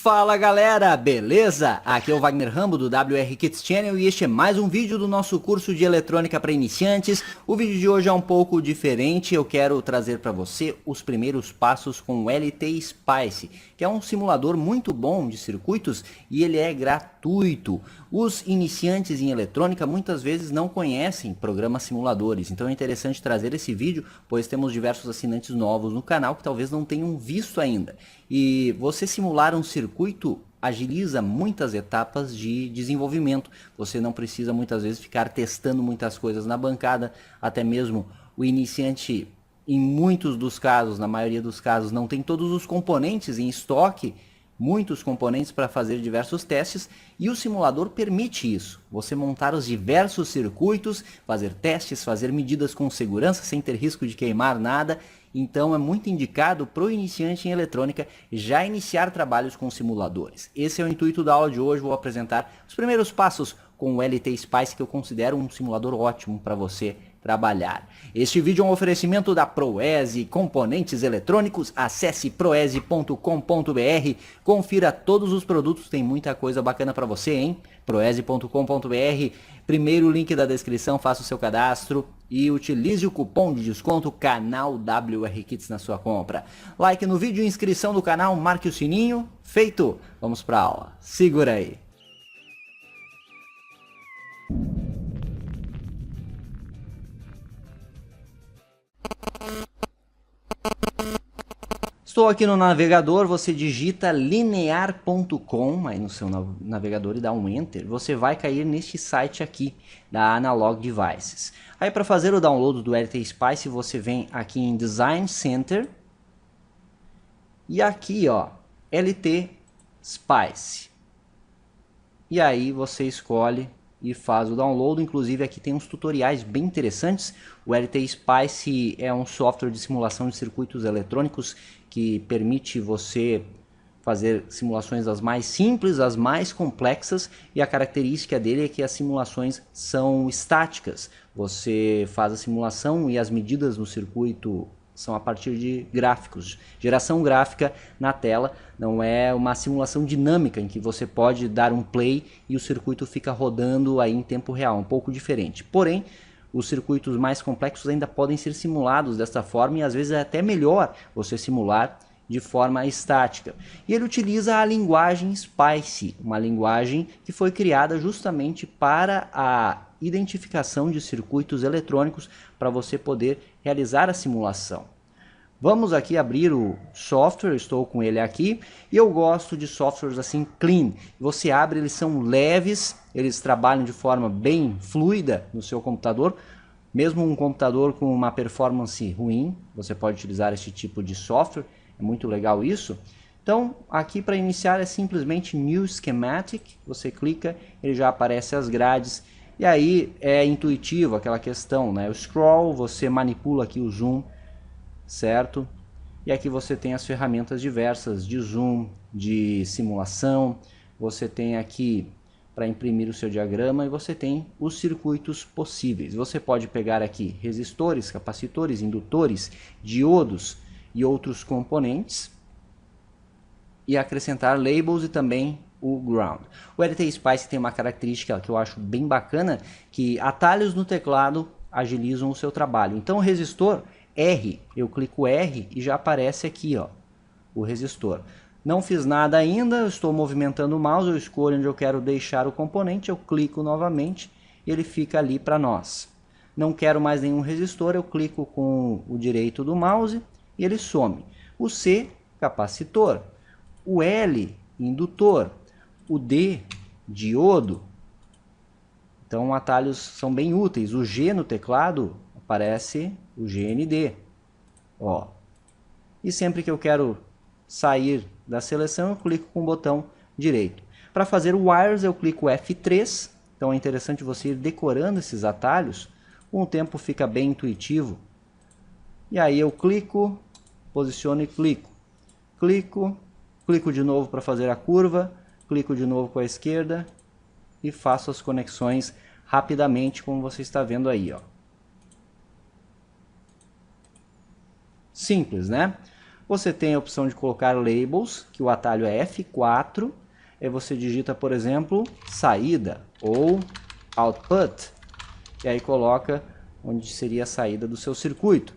Fala galera, beleza? Aqui é o Wagner Rambo do WR Kits Channel e este é mais um vídeo do nosso curso de eletrônica para iniciantes. O vídeo de hoje é um pouco diferente, eu quero trazer para você os primeiros passos com o LT Spice, que é um simulador muito bom de circuitos e ele é gratuito. Os iniciantes em eletrônica muitas vezes não conhecem programas simuladores, então é interessante trazer esse vídeo, pois temos diversos assinantes novos no canal que talvez não tenham visto ainda. E você simular um circuito agiliza muitas etapas de desenvolvimento. Você não precisa muitas vezes ficar testando muitas coisas na bancada, até mesmo o iniciante, em muitos dos casos, na maioria dos casos, não tem todos os componentes em estoque, muitos componentes para fazer diversos testes, e o simulador permite isso. Você montar os diversos circuitos, fazer testes, fazer medidas com segurança sem ter risco de queimar nada. Então é muito indicado para o iniciante em eletrônica já iniciar trabalhos com simuladores. Esse é o intuito da aula de hoje. Vou apresentar os primeiros passos com o LT Spice, que eu considero um simulador ótimo para você trabalhar. Este vídeo é um oferecimento da Proese Componentes Eletrônicos. Acesse proese.com.br, confira todos os produtos, tem muita coisa bacana para você, hein? proese.com.br, primeiro link da descrição, faça o seu cadastro e utilize o cupom de desconto canal WR Kits na sua compra. Like no vídeo, inscrição no canal, marque o sininho. Feito! Vamos para a aula. Segura aí. Estou aqui no navegador, você digita linear.com aí no seu navegador e dá um enter. Você vai cair neste site aqui da Analog Devices. Aí para fazer o download do LT Spice, você vem aqui em Design Center e aqui ó, LT Spice. E aí você escolhe e faz o download. Inclusive aqui tem uns tutoriais bem interessantes. O LT Spice é um software de simulação de circuitos eletrônicos que permite você fazer simulações das mais simples às mais complexas, e a característica dele é que as simulações são estáticas. Você faz a simulação e as medidas no circuito são a partir de gráficos, geração gráfica na tela, não é uma simulação dinâmica em que você pode dar um play e o circuito fica rodando aí em tempo real, um pouco diferente. Porém, os circuitos mais complexos ainda podem ser simulados desta forma e às vezes é até melhor você simular de forma estática. E ele utiliza a linguagem Spice, uma linguagem que foi criada justamente para a identificação de circuitos eletrônicos para você poder realizar a simulação. Vamos aqui abrir o software, estou com ele aqui, e eu gosto de softwares assim clean. Você abre, eles são leves, eles trabalham de forma bem fluida no seu computador. Mesmo um computador com uma performance ruim, você pode utilizar este tipo de software, é muito legal isso. Então aqui para iniciar é simplesmente New Schematic, você clica, ele já aparece as grades. E aí é intuitivo aquela questão, né? O scroll, você manipula aqui o zoom, certo? E aqui você tem as ferramentas diversas de zoom, de simulação. Você tem aqui para imprimir o seu diagrama e você tem os circuitos possíveis. Você pode pegar aqui resistores, capacitores, indutores, diodos e outros componentes e acrescentar labels e também o ground. O LT Spice tem uma característica que eu acho bem bacana, que atalhos no teclado agilizam o seu trabalho. Então o resistor R, eu clico R e já aparece aqui ó, o resistor. Não fiz nada ainda, eu estou movimentando o mouse, eu escolho onde eu quero deixar o componente, eu clico novamente e ele fica ali para nós. Não quero mais nenhum resistor, eu clico com o direito do mouse e ele some. O C, capacitor. O L, indutor. O D, diodo. Então atalhos são bem úteis. O G no teclado aparece o GND. Ó. E sempre que eu quero sair da seleção, eu clico com o botão direito. Para fazer o wires, eu clico F3. Então é interessante você ir decorando esses atalhos. Com o tempo fica bem intuitivo. E aí eu clico, posiciono e clico. Clico de novo para fazer a curva. Clico de novo com a esquerda e faço as conexões rapidamente, como você está vendo aí, ó. Simples, né? Você tem a opção de colocar labels, que o atalho é F4. Aí você digita, por exemplo, saída ou output. E aí coloca onde seria a saída do seu circuito.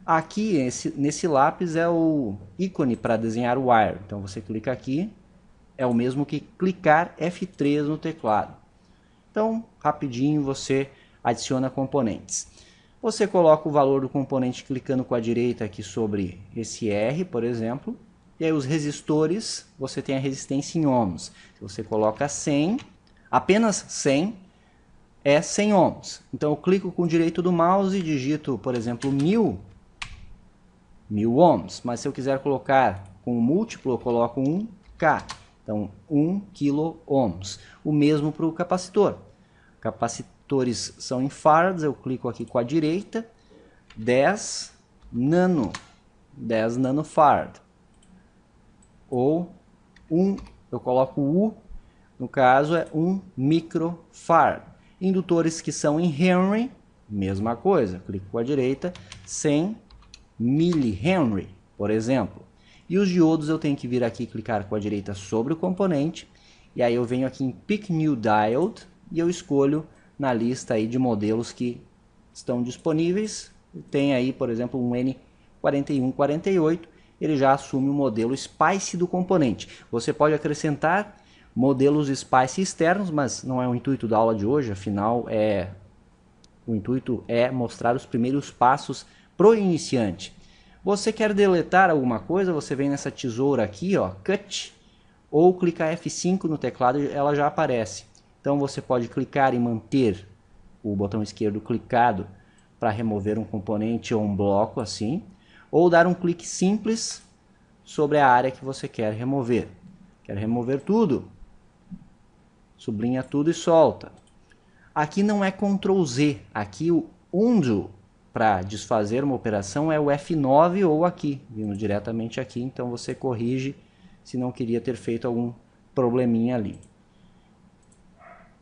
Aqui, nesse lápis, é o ícone para desenhar o wire. Então você clica aqui, é o mesmo que clicar F3 no teclado. Então, rapidinho você adiciona componentes. Você coloca o valor do componente clicando com a direita aqui sobre esse R, por exemplo. E aí os resistores, você tem a resistência em ohms. Se você coloca 100, apenas 100, é 100 ohms. Então eu clico com o direito do mouse e digito, por exemplo, 1000 ohms. Mas se eu quiser colocar com múltiplo, eu coloco 1K. Então 1 kilo ohms. O mesmo para o capacitor. Capacitores são em farads, eu clico aqui com a direita, 10 nanofarad. Ou eu coloco U, no caso é 1 microfarad. Indutores que são em Henry, mesma coisa, clico com a direita, 100 millihenry, por exemplo. E os diodos eu tenho que vir aqui clicar com a direita sobre o componente, e aí eu venho aqui em Pick New Diode, e eu escolho na lista aí de modelos que estão disponíveis. Tem aí, por exemplo, um N4148, ele já assume o modelo SPICE do componente. Você pode acrescentar modelos SPICE externos, mas não é o intuito da aula de hoje, afinal o intuito é mostrar os primeiros passos para o iniciante. Você quer deletar alguma coisa, você vem nessa tesoura aqui, ó, Cut, ou clicar F5 no teclado e ela já aparece. Então você pode clicar e manter o botão esquerdo clicado para remover um componente ou um bloco assim, ou dar um clique simples sobre a área que você quer remover. Quer remover tudo? Sublinha tudo e solta. Aqui não é Ctrl Z, aqui o undo para desfazer uma operação é o F9 ou aqui, vindo diretamente aqui, então você corrige se não queria ter feito algum probleminha ali.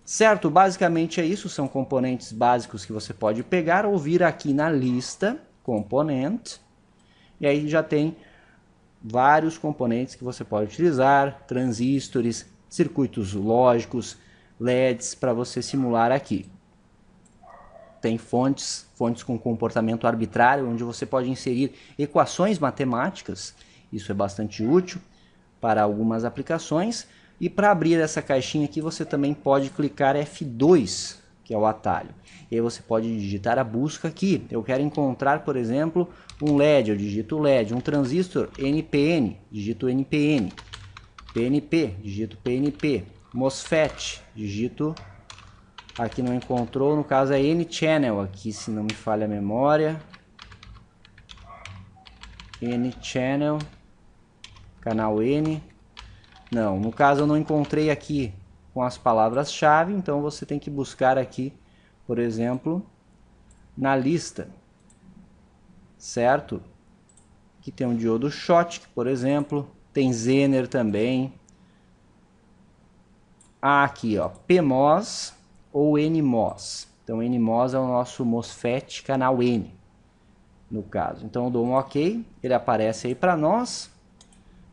Certo, basicamente é isso, são componentes básicos que você pode pegar ou vir aqui na lista, Component, e aí já tem vários componentes que você pode utilizar, transistores, circuitos lógicos, LEDs para você simular aqui. Tem fontes com comportamento arbitrário, onde você pode inserir equações matemáticas, isso é bastante útil para algumas aplicações. E para abrir essa caixinha aqui, você também pode clicar F2, que é o atalho. E aí você pode digitar a busca aqui. Eu quero encontrar, por exemplo, um LED, eu digito LED. Um transistor NPN, digito NPN. PNP, digito PNP. MOSFET, digito... Aqui não encontrou, no caso é N-Channel aqui, se não me falha a memória. N-Channel, canal N... Não, no caso eu não encontrei aqui com as palavras-chave, então você tem que buscar aqui, por exemplo, na lista, certo? Aqui tem um diodo Schottky, por exemplo, tem Zener também. Aqui, ó, PMOS ou NMOS. Então NMOS é o nosso MOSFET canal N, no caso. Então eu dou um OK, ele aparece aí para nós.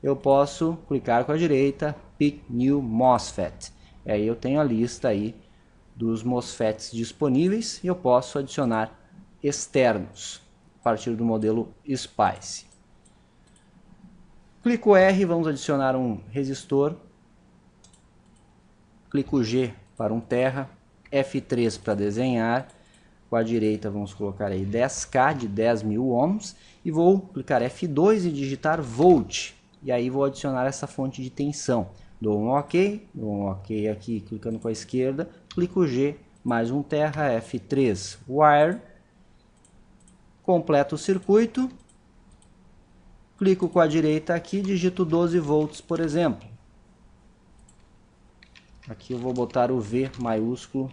Eu posso clicar com a direita, Pick New MOSFET. E aí eu tenho a lista aí dos MOSFETs disponíveis e eu posso adicionar externos a partir do modelo SPICE. Clico R, vamos adicionar um resistor. Clico G para um terra, F3 para desenhar. Com a direita vamos colocar aí 10K de 10.000 ohms e vou clicar F2 e digitar volt. E aí vou adicionar essa fonte de tensão. Dou um OK aqui, clicando com a esquerda, clico G, mais um terra, F3, wire, completo o circuito, clico com a direita aqui, digito 12 volts, por exemplo. Aqui eu vou botar o V maiúsculo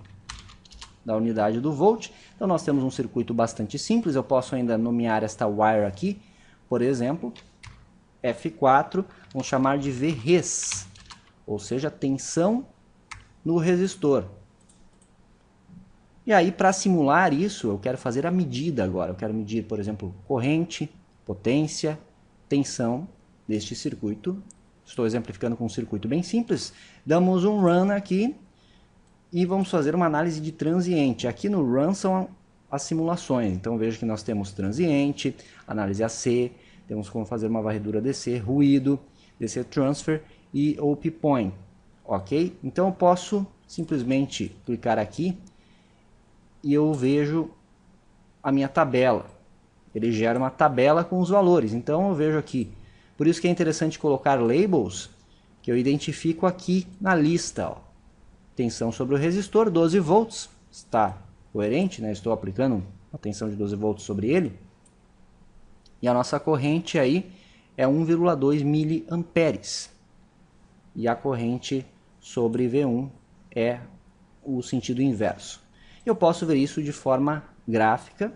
da unidade do volt. Então nós temos um circuito bastante simples, eu posso ainda nomear esta wire aqui, por exemplo, F4, vamos chamar de Vres, ou seja, tensão no resistor. E aí, para simular isso, eu quero fazer a medida agora. Eu quero medir, por exemplo, corrente, potência, tensão deste circuito. Estou exemplificando com um circuito bem simples. Damos um run aqui e vamos fazer uma análise de transiente. Aqui no run são as simulações. Então veja que nós temos transiente, análise AC, temos como fazer uma varredura DC, ruído, DC transfer e OP point. Ok? Então eu posso simplesmente clicar aqui e eu vejo a minha tabela. Ele gera uma tabela com os valores. Então eu vejo aqui. Por isso que é interessante colocar labels, que eu identifico aqui na lista. Ó. Tensão sobre o resistor, 12 volts. Está coerente, né? Estou aplicando uma tensão de 12 volts sobre ele. E a nossa corrente aí é 1,2 miliamperes. E a corrente sobre V1 é o sentido inverso. Eu posso ver isso de forma gráfica.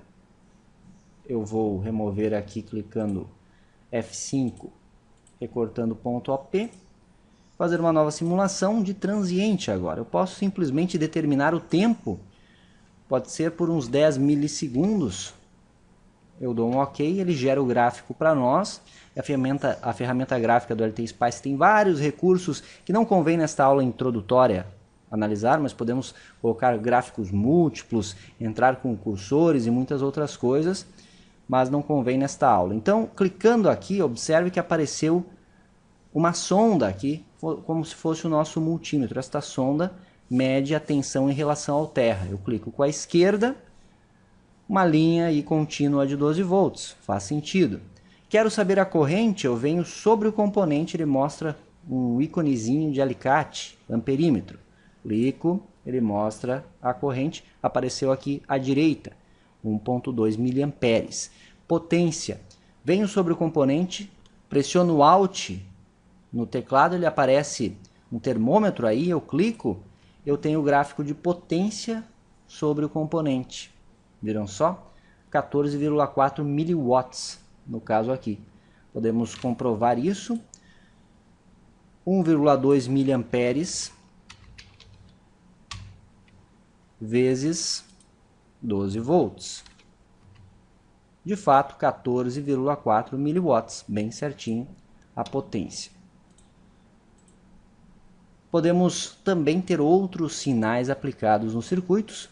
Eu vou remover aqui clicando F5, recortando ponto OP. Fazer uma nova simulação de transiente agora. Eu posso simplesmente determinar o tempo. Pode ser por uns 10 milissegundos. Eu dou um OK, ele gera o gráfico para nós. A ferramenta gráfica do LT Spice tem vários recursos que não convém nesta aula introdutória analisar, mas podemos colocar gráficos múltiplos, entrar com cursores e muitas outras coisas, mas não convém nesta aula. Então, clicando aqui, observe que apareceu uma sonda aqui, como se fosse o nosso multímetro. Esta sonda mede a tensão em relação ao terra. Eu clico com a esquerda, uma linha aí contínua de 12 volts, faz sentido. Quero saber a corrente, eu venho sobre o componente, ele mostra um íconezinho de alicate, amperímetro. Clico, ele mostra a corrente, apareceu aqui à direita, 1,2 miliamperes. Potência, venho sobre o componente, pressiono Alt no teclado, ele aparece um termômetro aí, eu clico, eu tenho o gráfico de potência sobre o componente. Viram só? 14,4 miliwatts no caso aqui. Podemos comprovar isso. 1,2 miliamperes vezes 12 volts. De fato, 14,4 miliwatts, bem certinho a potência. Podemos também ter outros sinais aplicados nos circuitos,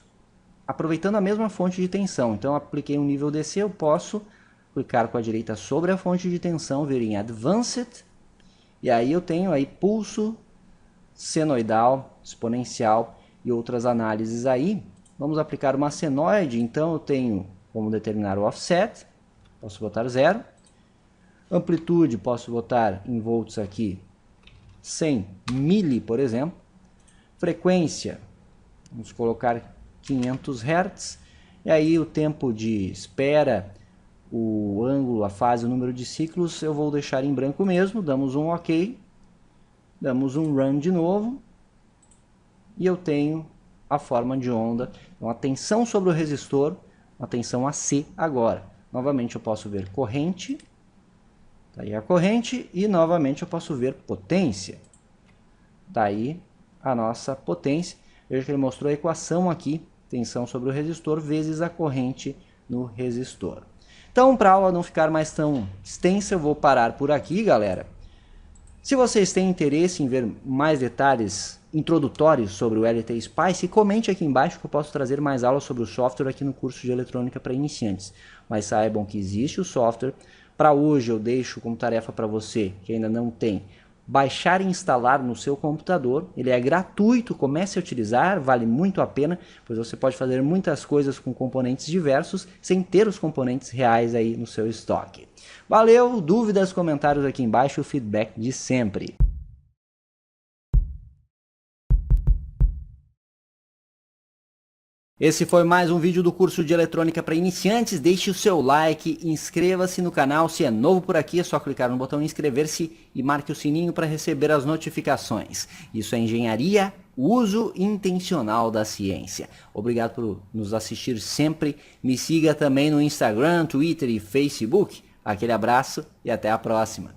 aproveitando a mesma fonte de tensão. Então, apliquei um nível DC, eu posso clicar com a direita sobre a fonte de tensão, vir em Advanced, e aí eu tenho aí pulso, senoidal, exponencial e outras análises aí. Vamos aplicar uma senoide, então eu tenho como determinar o offset, posso botar 0. Amplitude, posso botar em volts aqui 100 mili, por exemplo. Frequência, vamos colocar 500 Hz. E aí o tempo de espera, o ângulo, a fase, o número de ciclos, eu vou deixar em branco mesmo. Damos um OK. Damos um run de novo. E eu tenho a forma de onda. Então, a tensão sobre o resistor, uma tensão AC agora. Novamente eu posso ver corrente. Está aí a corrente. E novamente eu posso ver potência. Está aí a nossa potência. Veja que ele mostrou a equação aqui. Tensão sobre o resistor vezes a corrente no resistor. Então, para a aula não ficar mais tão extensa, eu vou parar por aqui, galera. Se vocês têm interesse em ver mais detalhes introdutórios sobre o LT Spice, comente aqui embaixo que eu posso trazer mais aulas sobre o software aqui no curso de eletrônica para iniciantes. Mas saibam que existe o software. Para hoje eu deixo como tarefa para você, que ainda não tem, baixar e instalar no seu computador. Ele é gratuito, comece a utilizar, vale muito a pena, pois você pode fazer muitas coisas com componentes diversos sem ter os componentes reais aí no seu estoque. Valeu, dúvidas, comentários aqui embaixo, o feedback de sempre. Esse foi mais um vídeo do curso de eletrônica para iniciantes. Deixe o seu like, inscreva-se no canal. Se é novo por aqui, é só clicar no botão inscrever-se e marque o sininho para receber as notificações. Isso é engenharia, uso intencional da ciência. Obrigado por nos assistir sempre. Me siga também no Instagram, Twitter e Facebook. Aquele abraço e até a próxima.